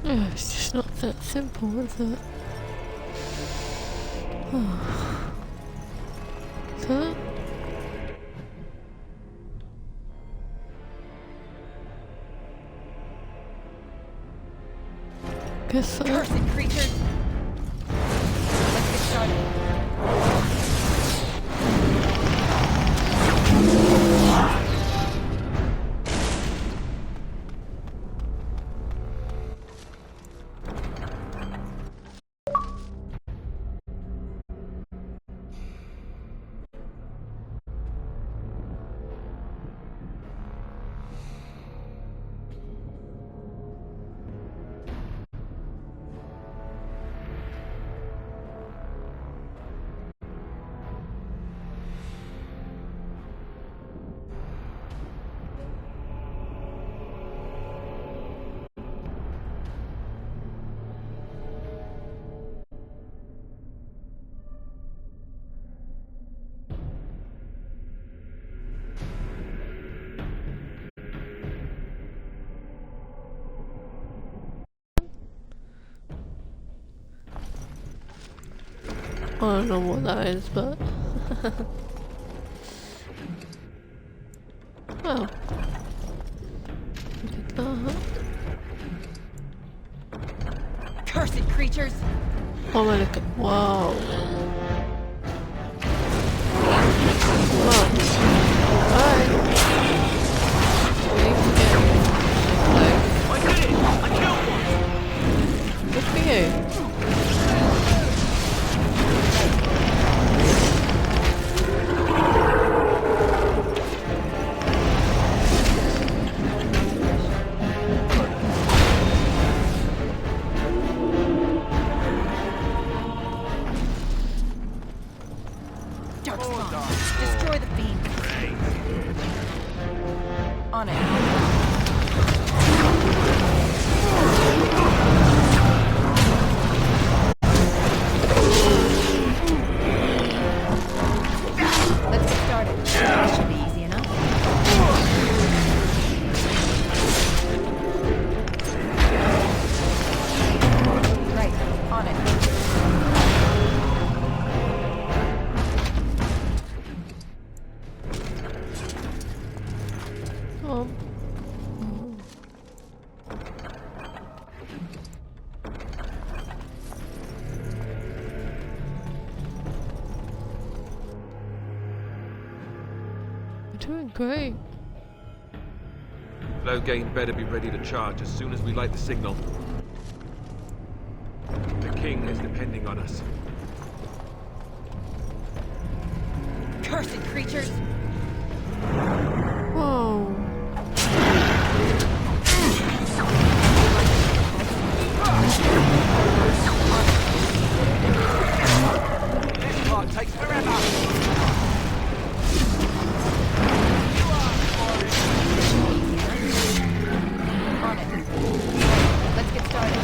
Oh, it's just not that simple, is it? Oh. Is that? Guess so. Cursed creatures! Let's get started. I don't know what that is, but oh, look at that. Cursed creatures! Oh my look at whoa. Whoa. Alright. We need to get close. I did it! I killed one! Good for you. Destroy the fiend. On it. Let's get started. This should be easy enough. Right, on it. Doing great. Logain better be ready to charge as soon as we light the signal. king is depending on us. Cursed creatures! Whoa. This part takes forever! On it. Let's get started.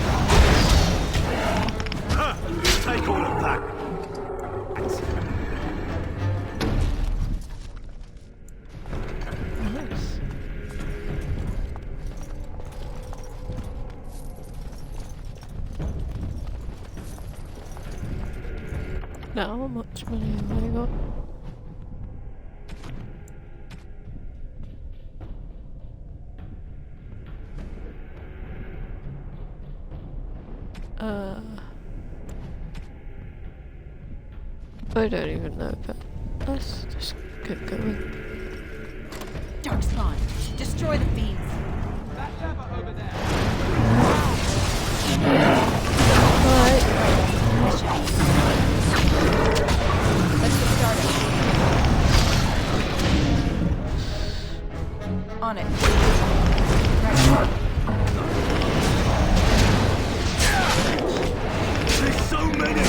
Take all of that! Nice. Now, how much money have I got? I don't even know, but let's just get going. Darkspawn, destroy the fiends. Right. Let's get started. On it. Right. There's so many!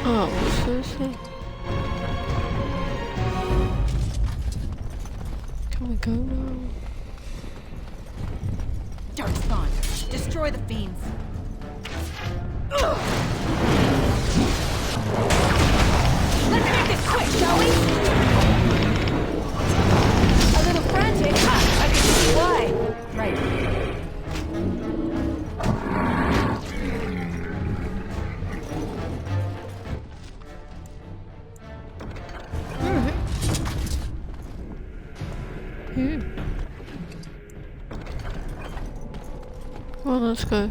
Oh, seriously? Can we go now? Darkspawn, destroy the fiends. Let's make this quick, shall we? A little frantic? I can see why. Right. Well, let's go.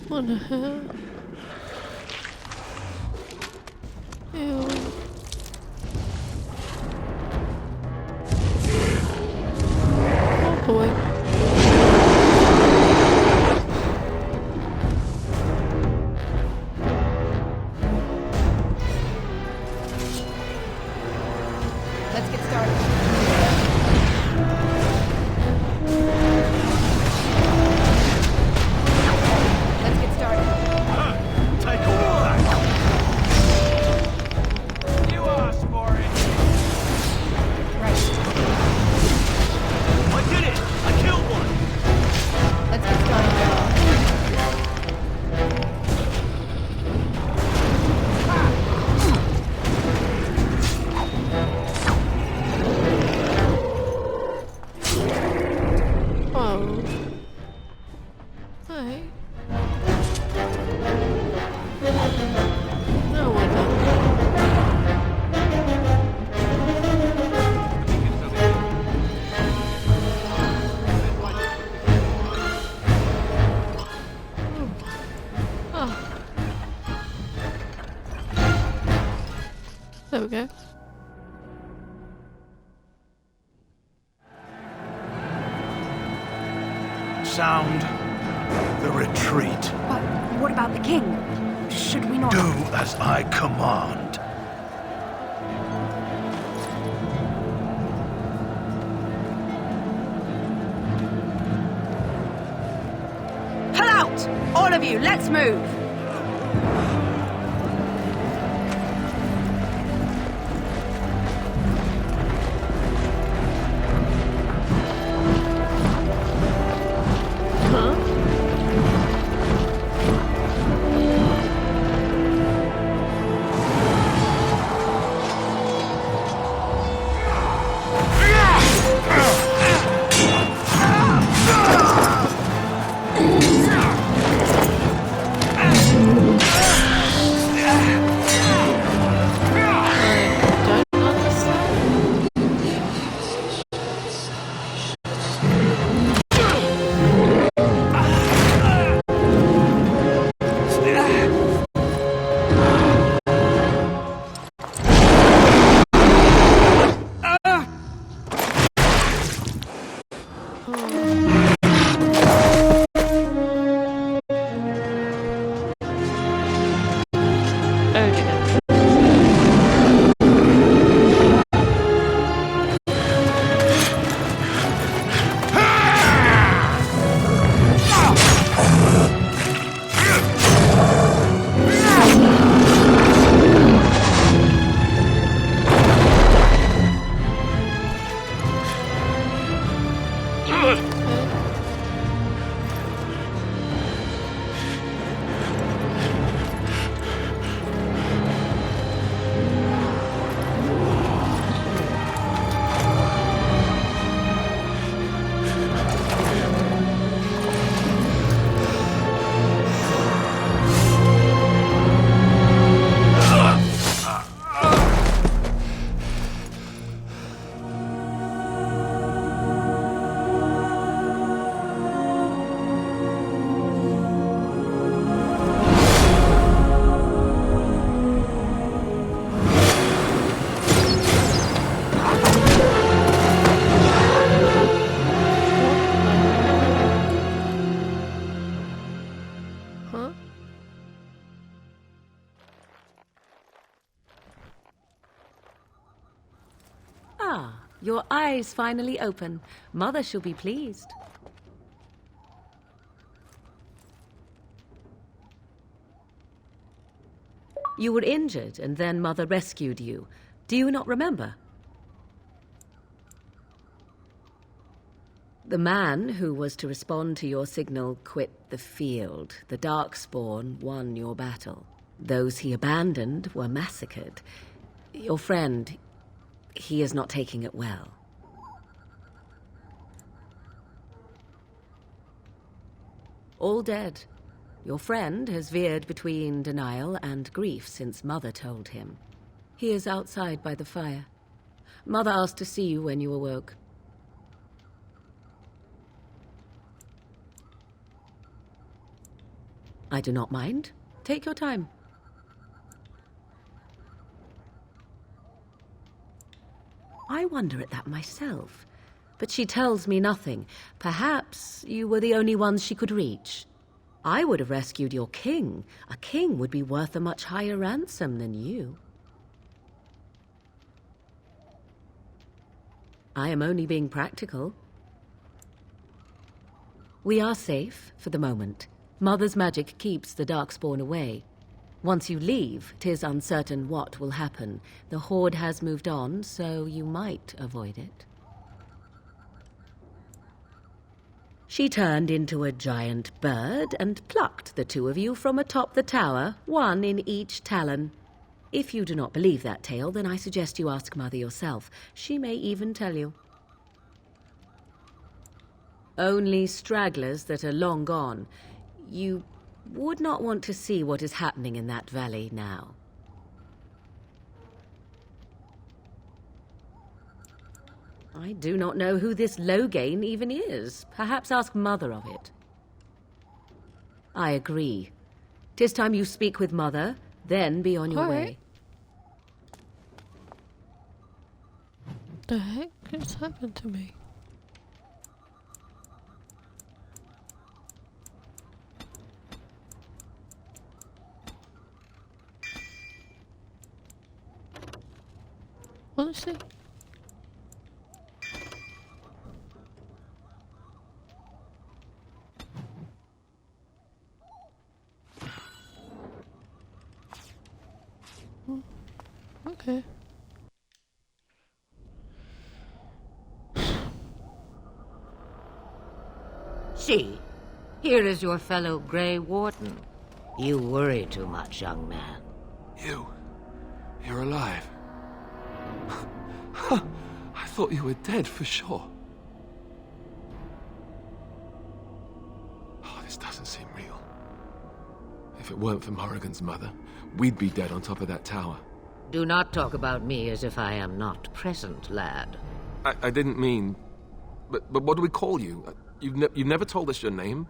What the hell? Ew. Oh boy. Let's get started. There we go. Sound the retreat. But what about the king? Should we not... Do as I command. Pull out! All of you, let's move! Your eyes finally open. Mother shall be pleased. You were injured, and then Mother rescued you. Do you not remember? The man who was to respond to your signal quit the field. The Darkspawn won your battle. Those he abandoned were massacred. Your friend, he is not taking it well. All dead. Your friend has veered between denial and grief since Mother told him. He is outside by the fire. Mother asked to see you when you awoke. I do not mind. Take your time. I wonder at that myself, but she tells me nothing. Perhaps you were the only ones she could reach. I would have rescued your king. A king would be worth a much higher ransom than you. I am only being practical. We are safe for the moment. Mother's magic keeps the Darkspawn away. Once you leave, 'tis uncertain what will happen. The Horde has moved on, so you might avoid it. She turned into a giant bird and plucked the two of you from atop the tower, one in each talon. If you do not believe that tale, then I suggest you ask Mother yourself. She may even tell you. Only stragglers that are long gone. You would not want to see what is happening in that valley now. I do not know who this Loghain even is. Perhaps ask Mother of it. I agree. 'Tis time you speak with Mother, then be on your way. The heck has happened to me? Honestly? Okay. See, here is your fellow Grey Warden. You worry too much, young man. You're alive. I thought you were dead for sure. Oh, this doesn't seem real. If it weren't for Morrigan's mother, we'd be dead on top of that tower. Do not talk about me as if I am not present, lad. I didn't mean... But what do we call you? You've never told us your name?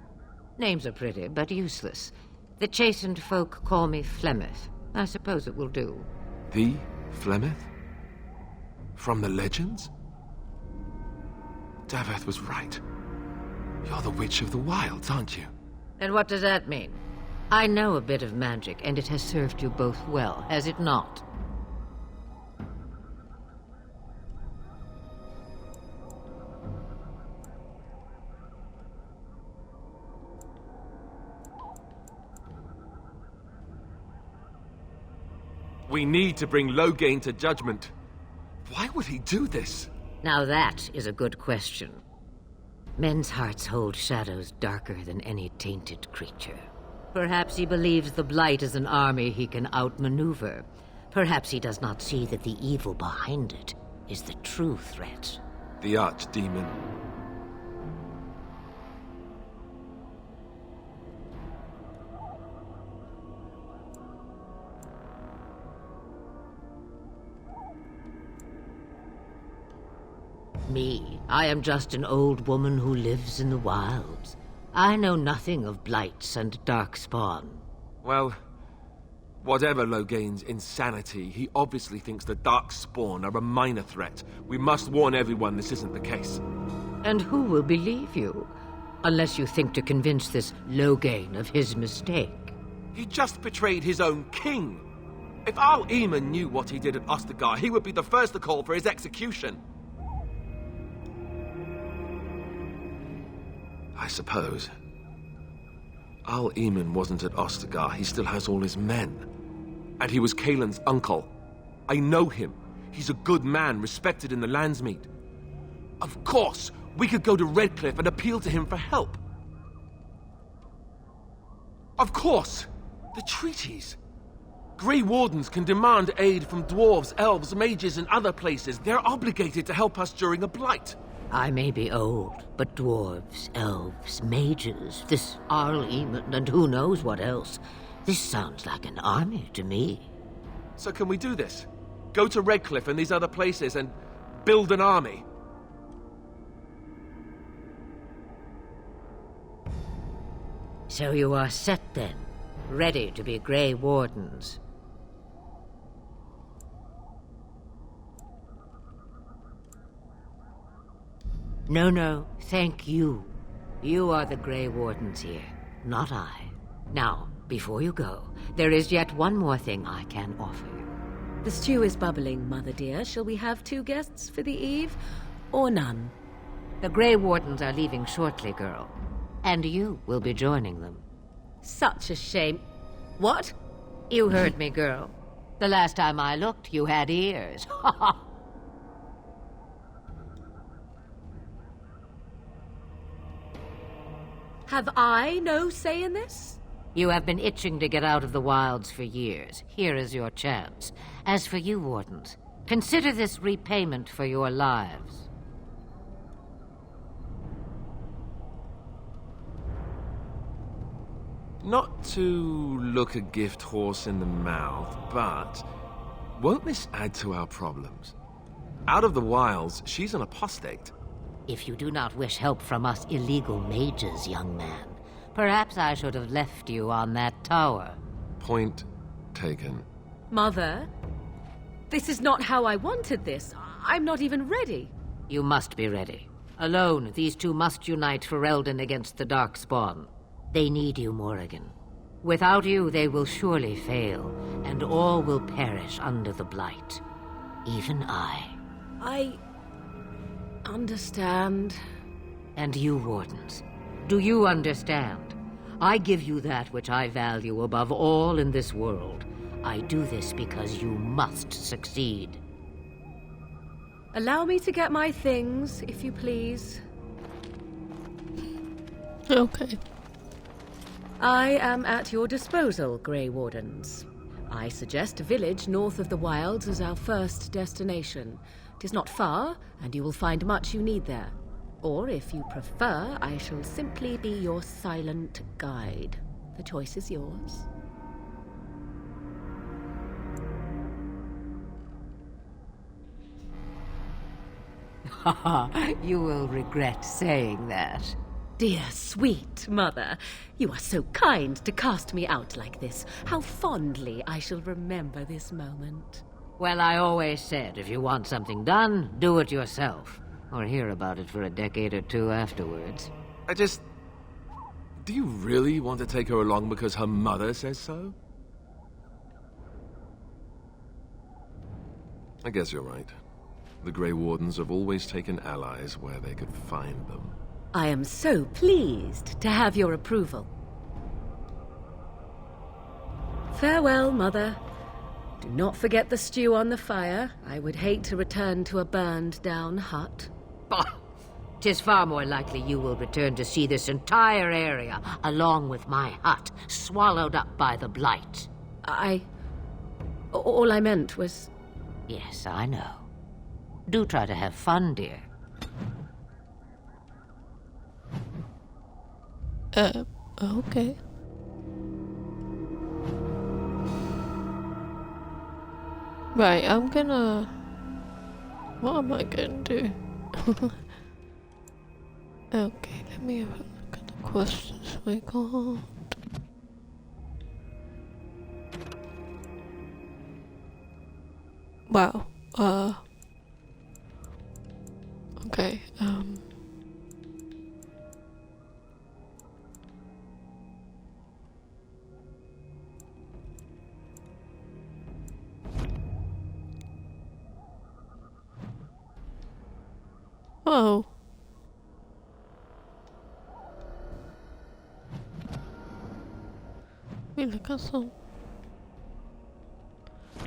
Names are pretty, but useless. The chastened folk call me Flemeth. I suppose it will do. The Flemeth? From the legends? Daveth was right. You're the Witch of the Wilds, aren't you? And what does that mean? I know a bit of magic, and it has served you both well, has it not? We need to bring Loghain to judgment. Why would he do this? Now that is a good question. Men's hearts hold shadows darker than any tainted creature. Perhaps he believes the Blight is an army he can outmaneuver. Perhaps he does not see that the evil behind it is the true threat. The Archdemon. Me, I am just an old woman who lives in the wilds. I know nothing of blights and darkspawn. Well, whatever Loghain's insanity, he obviously thinks the Darkspawn are a minor threat. We must warn everyone this isn't the case. And who will believe you? Unless you think to convince this Loghain of his mistake. He just betrayed his own king. If Al Eamon knew what he did at Ostagar, he would be the first to call for his execution. I suppose. Al Eamon wasn't at Ostagar. He still has all his men. And he was Kaelin's uncle. I know him. He's a good man, respected in the Landsmeet. Of course, we could go to Redcliffe and appeal to him for help. Of course! The treaties. Grey Wardens can demand aid from dwarves, elves, mages, and other places. They're obligated to help us during a blight. I may be old, but dwarves, elves, mages, this Arl Eamon, and who knows what else. This sounds like an army to me. So can we do this? Go to Redcliffe and these other places and build an army? So you are set then, ready to be Grey Wardens. No, thank you. You are the Grey Wardens here, not I. Now, before you go, there is yet one more thing I can offer you. The stew is bubbling, Mother dear. Shall we have 2 guests for the eve, or none? The Grey Wardens are leaving shortly, girl. And you will be joining them. Such a shame. What? You heard me, girl. The last time I looked, you had ears. Have I no say in this? You have been itching to get out of the wilds for years. Here is your chance. As for you, Wardens, consider this repayment for your lives. Not to look a gift horse in the mouth, but won't this add to our problems? Out of the wilds, she's an apostate. If you do not wish help from us illegal mages, young man, perhaps I should have left you on that tower. Point taken. Mother, this is not how I wanted this. I'm not even ready. You must be ready. Alone, these two must unite Ferelden against the Darkspawn. They need you, Morrigan. Without you, they will surely fail, and all will perish under the Blight. Even I understand. And you, Wardens, do you understand? I give you that which I value above all in this world. I do this because you must succeed. Allow me to get my things, if you please. Okay. I am at your disposal, Grey Wardens. I suggest a village north of the Wilds as our first destination. It is not far, and you will find much you need there. Or, if you prefer, I shall simply be your silent guide. The choice is yours. You will regret saying that. Dear, sweet mother, you are so kind to cast me out like this. How fondly I shall remember this moment. Well, I always said, if you want something done, do it yourself. Or hear about it for a decade or two afterwards. Do you really want to take her along because her mother says so? I guess you're right. The Grey Wardens have always taken allies where they could find them. I am so pleased to have your approval. Farewell, Mother. Do not forget the stew on the fire. I would hate to return to a burned-down hut. Bah! 'Tis far more likely you will return to see this entire area, along with my hut, swallowed up by the Blight. All I meant was... Yes, I know. Do try to have fun, dear. Okay. Right, I'm gonna... What am I gonna do? Okay, let me have a look at the questions we got. Wow, okay, oh. We look at some.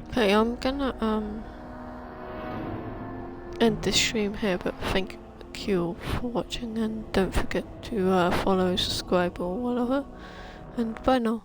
Okay, I'm gonna end this stream here, but thank you for watching, and don't forget to follow, subscribe or whatever, and bye now.